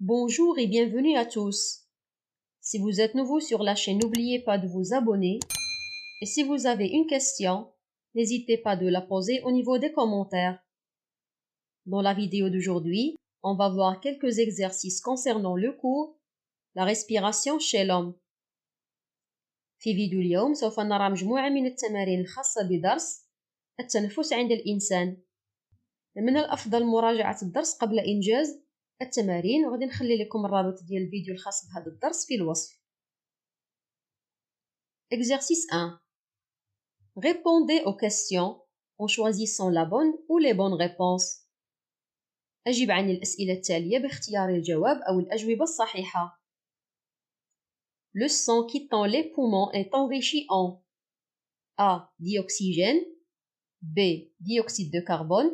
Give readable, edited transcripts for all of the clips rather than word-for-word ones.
Bonjour et bienvenue à tous. Si vous êtes nouveau sur la chaîne, n'oubliez pas de vous abonner. Et si vous avez une question, n'hésitez pas de la poser au niveau des commentaires. Dans la vidéo d'aujourd'hui, on va voir quelques exercices concernant le cours, la respiration chez l'homme. في فيديو اليوم سوف نرى مجموعة من التمارين الخاصة بدرس التنفس عند الإنسان. من الأفضل مراجعة الدرس قبل إنجاز التمارين، وغادي نخلي لكم الرابط ديال الفيديو الخاص بهذا الدرس في الوصف. Exercice 1. Répondez aux questions en choisissant la bonne ou les bonnes réponses. أجب عن الأسئلة التالية باختيار الجواب أو الأجوبة الصحيحة. Le sang quittant les poumons est enrichi en A. Dioxygène, B. Dioxyde de carbone,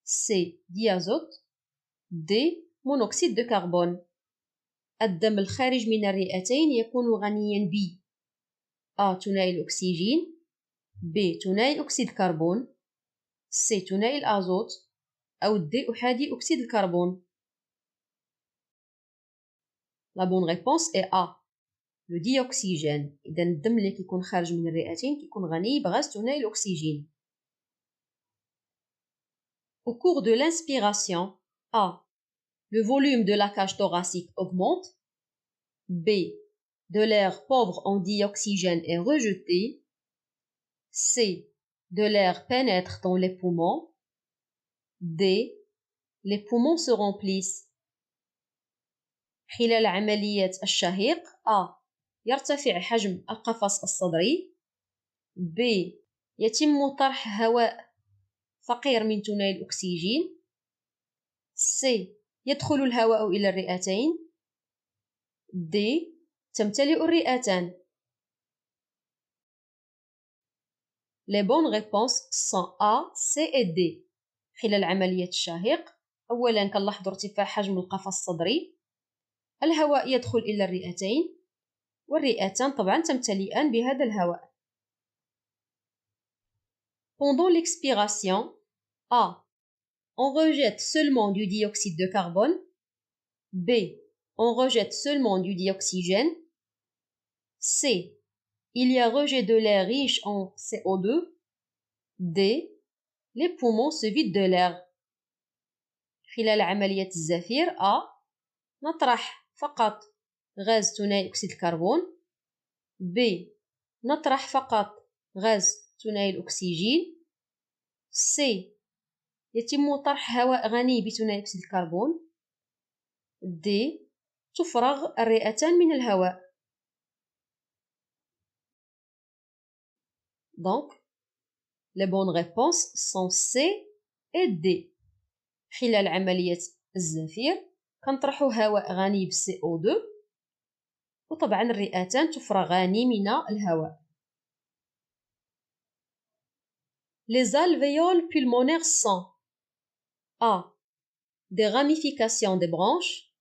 C. Diazote, D. monoxyde de carbone. الدم الخارج من الرئتين يكون غنيا ب A. ثنائي الأكسجين، B. ثنائي أكسيد الكربون، C. ثنائي الأزوت، أو D. أحادي أكسيد الكربون. La bonne réponse est A. Le dioxygène. إذا الدم اللي كيكون خارج من الرئتين كيكون غني بغاز ثنائي الأكسجين. Au cours de l'inspiration, A. Le volume de la cage thoracique augmente, B. De l'air pauvre en dioxygène est rejeté, C. De l'air pénètre dans les poumons, D. Les poumons se remplissent. خلال عملية الشهيق A. يرتفع حجم القفص الصدري، B. يتم طرح هواء فقير من ثنائي الأكسجين، C. يدخل الهواء إلى الرئتين، D. تمتلئ الرئتان. Les bonnes réponses sont A, C et D. خلال عملية الشهيق أولا كنلاحظوا ارتفاع حجم القفص الصدري، الهواء يدخل إلى الرئتين، والرئتان طبعا تمتلئان بهذا الهواء. Pendant l'expiration, A. On rejette seulement du dioxyde de carbone, B. On rejette seulement du dioxygène, C. Il y a rejet de l'air riche en CO2, D. Les poumons se vident de l'air. خلال عملية الزفير A. نطرح فقط غاز ثنائي أكسيد الكربون، B. نطرح فقط غاز ثنائي الأكسجين، C. يتم طرح هواء غني بثنائي أكسيد الكربون، D. تفرغ الرئتان من الهواء. Donc, les bonnes réponses sont C et D. خلال عملية الزفير كنطرحوا هواء غني CO2، وطبعا الرئتان تفرغان من الهواء. Les alvéoles pulmonaires sont A. Des ramifications des branches,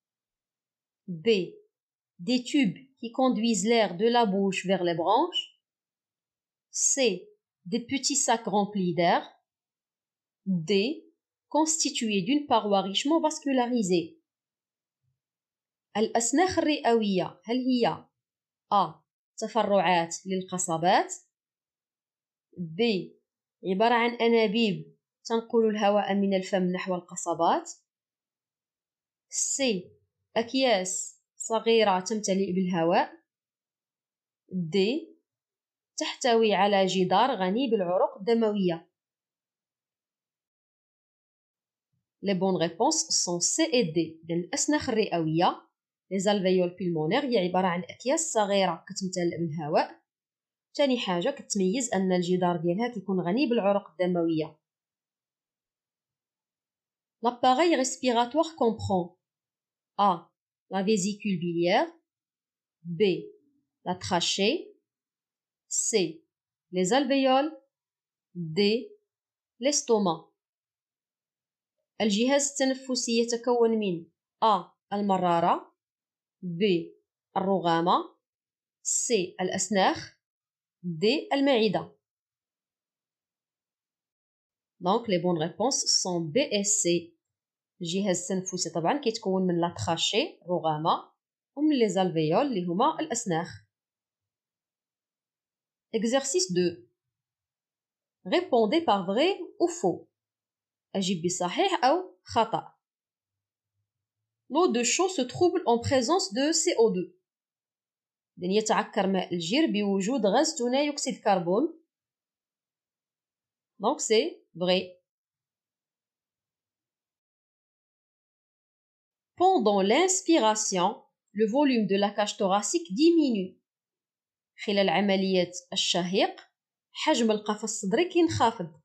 B. Des tubes qui conduisent l'air de la bouche vers les branches, C. Des petits sacs remplis d'air, D. Constitués d'une paroi richement vascularisée. الأسناخ الرئوية هل هي A. تفرعات للقصبات، B. عبارة عن أنابيب تنقل الهواء من الفم نحو القصبات، C. أكياس صغيرة تمتلئ بالهواء، D. تحتوي على جدار غني بالعروق الدموية. Les bonnes réponses sont C et D. الأسناخ الرئوية les alvéoles pulmonaires هي عبارة عن أكياس صغيرة كتمتلئ بالهواء. ثاني حاجة كتميز أن الجدار ديالها كيكون غني بالعروق الدموية. L'appareil respiratoire comprend A. La vésicule biliaire, B. La trachée, C. Les alvéoles, D. l'estomac. الجهاز التنفسي يتكون من A. المرارة، B. الرغامة، C. الأسناخ، D. المعدة. Donc les bonnes réponses sont B et C. الجهاز التنفسي طبعا كيتكون من لا تراشي رغامة ومن لي زالفيول اللي هما الأسناخ. Exercice 2. Répondez par vrai ou faux. أجيب بصحيح أو خطأ. L'eau de chaud se trouble en présence de CO2. يتعكر ماء الجير بوجود غاز ثاني أكسيد الكربون. Donc c'est vrai. Pendant l'inspiration, le volume de la cage thoracique diminue. خلال عملية الشهيق حجم القفص الصدري كينخفض.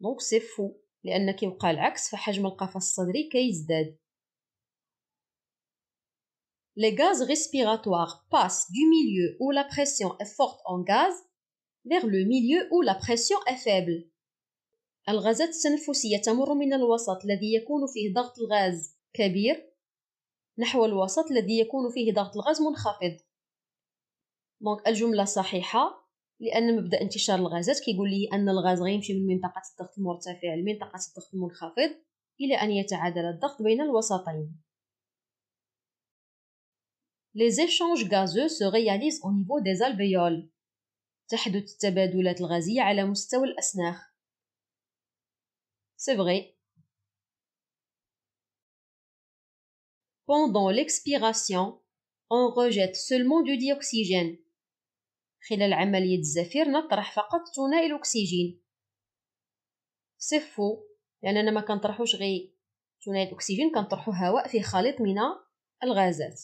Donc c'est faux لأن كيوقع العكس فحجم القفص الصدري كيزداد. Les gaz respiratoires passent du milieu où la pression est forte en gaz vers le milieu où la pression est faible. الغازات التنفسية تمر من الوسط الذي يكون فيه ضغط الغاز كبير نحو الوسط الذي يكون فيه ضغط الغاز منخفض. دونك الجملة صحيحة لأن مبدأ انتشار الغازات كيقول لي أن الغاز غيمشي من منطقة الضغط المرتفع لمنطقة الضغط المنخفض إلى أن يتعادل الضغط بين الوسطين. Les échanges gazeux se réalisent au niveau des alvéoles. تحدث التبادلات الغازية على مستوى الأسناخ. C'est vrai. Pendant l'expiration, on rejette seulement du dioxygène. خلال عملية الزفير نطرح فقط ثنائي الأكسجين. C'est faux لأننا ما كنطرحوش غير ثنائي الأكسجين كنطرحو هواء فيه خليط من الغازات.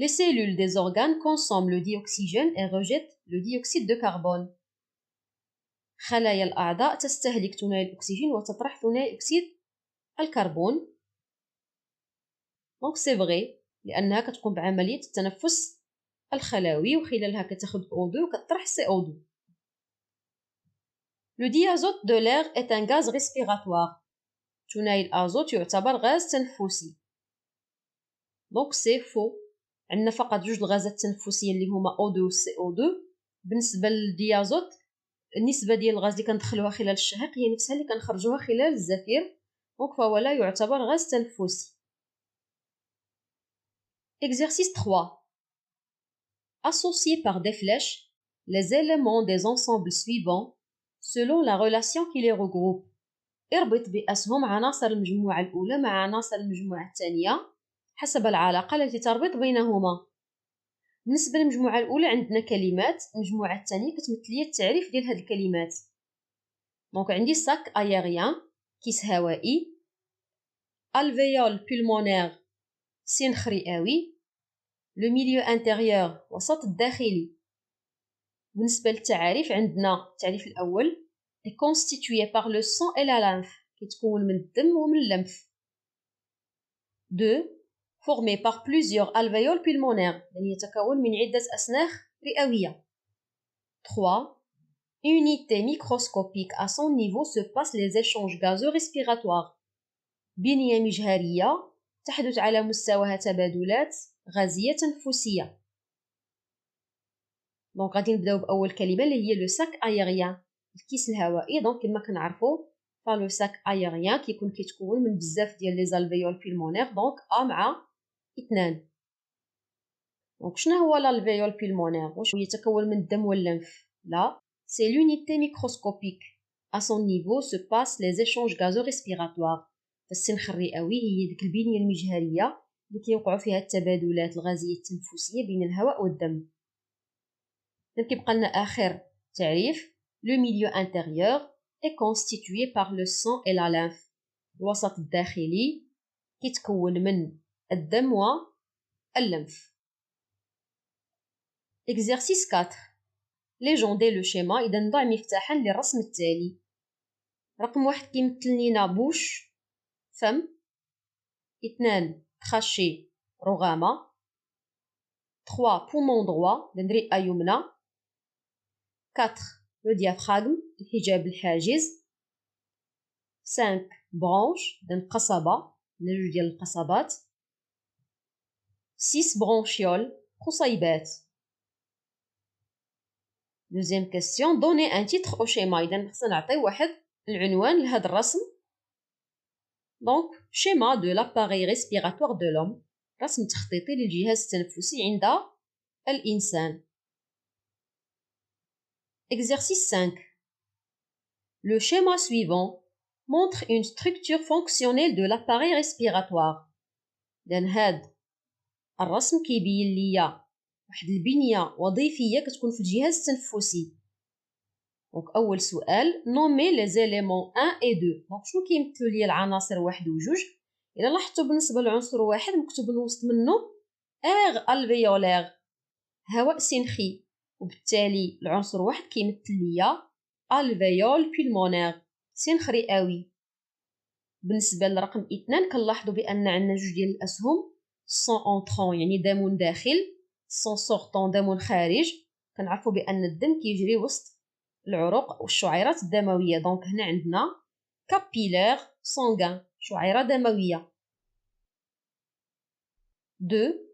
Les cellules des organes consomment le dioxygène et rejettent le dioxyde de carbone. خلايا الأعضاء تستهلك ثنائي الأكسجين وتطرح ثنائي أكسيد الكربون. Donc c'est vrai لأنها كتقوم بعملية التنفس الخلوي وخلالها كتاخد O2 وكتطرح CO2. Le diazote de l'air est un gaz respiratoire. ثنائي الأزوت يعتبر غاز تنفسي. Donc c'est faux. عندنا فقط جوج الغازات التنفسية اللي هما O2 و CO2. بالنسبة للديازوت النسبة ديال الغاز اللي كندخلوها خلال الشهيق هي نفسها اللي كنخرجوها خلال الزفير. Donc فهو لا يعتبر غاز تنفسي. Exercice 3. Associez par des flèches les éléments des ensembles suivants selon la relation qui les regroupe. اربط بأسهم عناصر المجموعة الأولى مع عناصر المجموعة الثانية حسب العلاقة التي تربط بينهما. بالنسبة للمجموعة الأولى عندنا كلمات، المجموعة الثانية كتمثل لي التعريف ديال هاد الكلمات. دونك عندي sac aérien كيس هوائي، alvéole pulmonaire سنخ رئوي، le milieu intérieur وسط الداخلي. بالنسبة للتعاريف عندنا التعريف الأول est constitué par le sang et la lymphe كيتكون من الدم ومن اللمف. 2 formé par plusieurs alvéoles pulmonaires يعني يتكون من عدة أسناخ رئوية. 3 unité microscopique à son niveau se passent les échanges gazeux respiratoires. بنية مجهرية تحدث على مستواها تبادلات غازية تنفسية. دونك غادي نبداو بأول كلمة اللي هي لو ساك ايريان الكيس الهوائي. دونك كما كنعرفوا فلو ساك ايريان كيتكون من بزاف ديال لي زالفيول بولمونير. دونك ا مع 2. دونك شنو هو l'alvéole pulmonaire؟ واش يتكون من الدم واللمف؟ لا، c'est l'unité microscopique. À son niveau se passent les échanges gazorespiratoires. السنخ الرئوي هي ديك البنية المجهرية اللي كيوقعوا فيها التبادلات الغازية التنفسية بين الهواء والدم. كيبقى لنا آخر تعريف le milieu intérieur est constitué par le sang et la lymphe. الوسط الداخلي كيتكون من الدم واللمف. Exercice 4. Légendez le schéma. إذا نضع مفتاحا للرسم التالي. رقم 1 كيمثل لينا بوش فم. 2 تراشي رغامة. 3 poumon droit الرئة يمنى. 4 le diaphragme الحجاب الحاجز. 5 branche قصبة جوج ديال القصبات. 6 bronchioles قصيبات. Deuxième question, donnez un titre au schéma. إذا خصنا نعطي واحد العنوان لهذا الرسم. دونك schéma de l'appareil respiratoire de l'homme، رسم تخطيطي للجهاز التنفسي عند الإنسان. Exercice 5. Le schéma suivant montre une structure fonctionnelle de l'appareil respiratoire. لأن هاد الرسم كيبين ليا واحد البنية وظيفية كتكون في الجهاز التنفسي. دونك أول سؤال nommer les éléments 1 et 2. دونك شنو كيمثلوا ليا العناصر 1 و 2؟ إلا لاحظتوا بالنسبة للعنصر 1 مكتوب الوسط منه air alvéolaire، هواء سنخي، وبالتالي العنصر 1 كيمثل ليا alvéole pulmonaire، سنخ رئوي. بالنسبة لرقم 2 كنلاحظوا بأن عندنا جوج ديال الأسهم، sang entrant يعني دم داخل، sang sortant دم خارج. كنعرفوا بأن الدم كيجري وسط العروق والشعيرات الدموية. دونك هنا عندنا capillaire sanguin، شعيرة دموية. 2.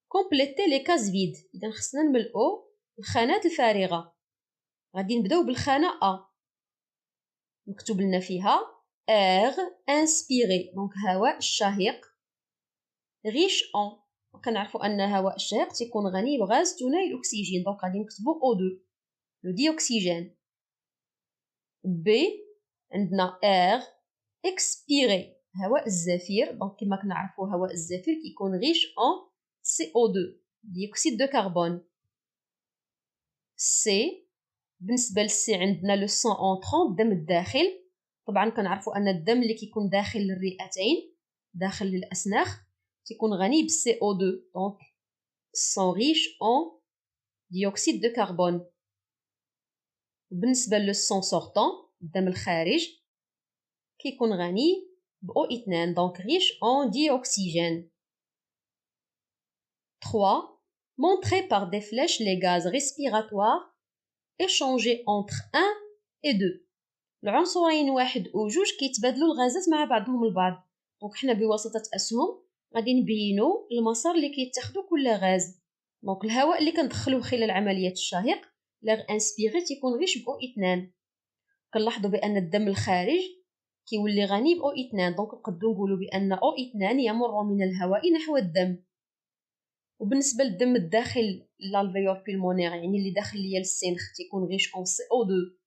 compléter les cases vides. إذا خصنا نملؤوا الخانات الفارغة. غادي نبداو بالخانة A، مكتوب لنا فيها air inspiré، دونك هواء الشهيق. riche en، كنعرفوا أن هواء الشهيق تيكون غني بغاز ثنائي الأكسجين، دونك غادي نكتبو O2، لو ديوكسيجين. B عندنا air expiré، هواء الزفير، دونك كما كنعرفوا هواء الزفير كيكون riche en CO2، ديوكسيد دو كربون. C بالنسبة للسي عندنا لو سون اونترون، الدم الداخل. طبعا كنعرفوا أن الدم اللي كيكون داخل الرئتين داخل الأسناخ تيكون غني بالسي او 2، دونك سون ريش اون ديوكسيد دو كربون. بالنسبة لو سون سورتون الدم الخارج كيكون غني بأو 2، دونك ريش اون ديوكسيجين. 3. Montrer par des flèches les gaz respiratoires échangés entre 1 et 2. العنصرين 1 و 2 كيتبادلوا الغازات مع بعضهم البعض. دونك حنا بواسطة أسهم غادي نبينوا المسار اللي كيتاخدو كل غاز. دونك الهواء اللي كندخلوه خلال عملية الشهيق لاغ انسبيري تيكون غير بأو 2. كنلاحظوا بأن الدم الخارج كيولي غني بأو 2، دونك نقدروا نقولوا بأن أو 2 يمر من الهواء نحو الدم. وبالنسبة للدم الداخل لالفيول بيلمونير يعني اللي داخل ليا للسنخ تيكون غيش اون سي او 2،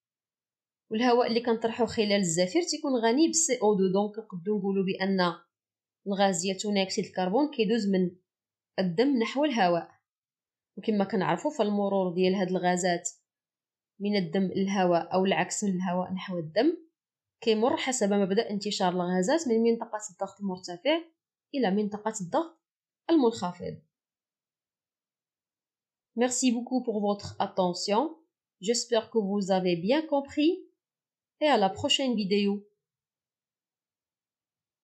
والهواء اللي كنطرحوه خلال الزفير تيكون غني بالسي او 2، دونك نقدروا نقولوا بأن الغاز ديال ثاني أكسيد الكربون كيدوز من الدم نحو الهواء. وكما كنعرفوا فالمرور ديال هاد الغازات من الدم للهواء أو العكس من الهواء نحو الدم كيمر حسب مبدأ انتشار الغازات من منطقة الضغط المرتفع إلى منطقة الضغط المنخفض. Merci beaucoup pour votre attention. J'espère que vous avez bien compris et à la prochaine vidéo.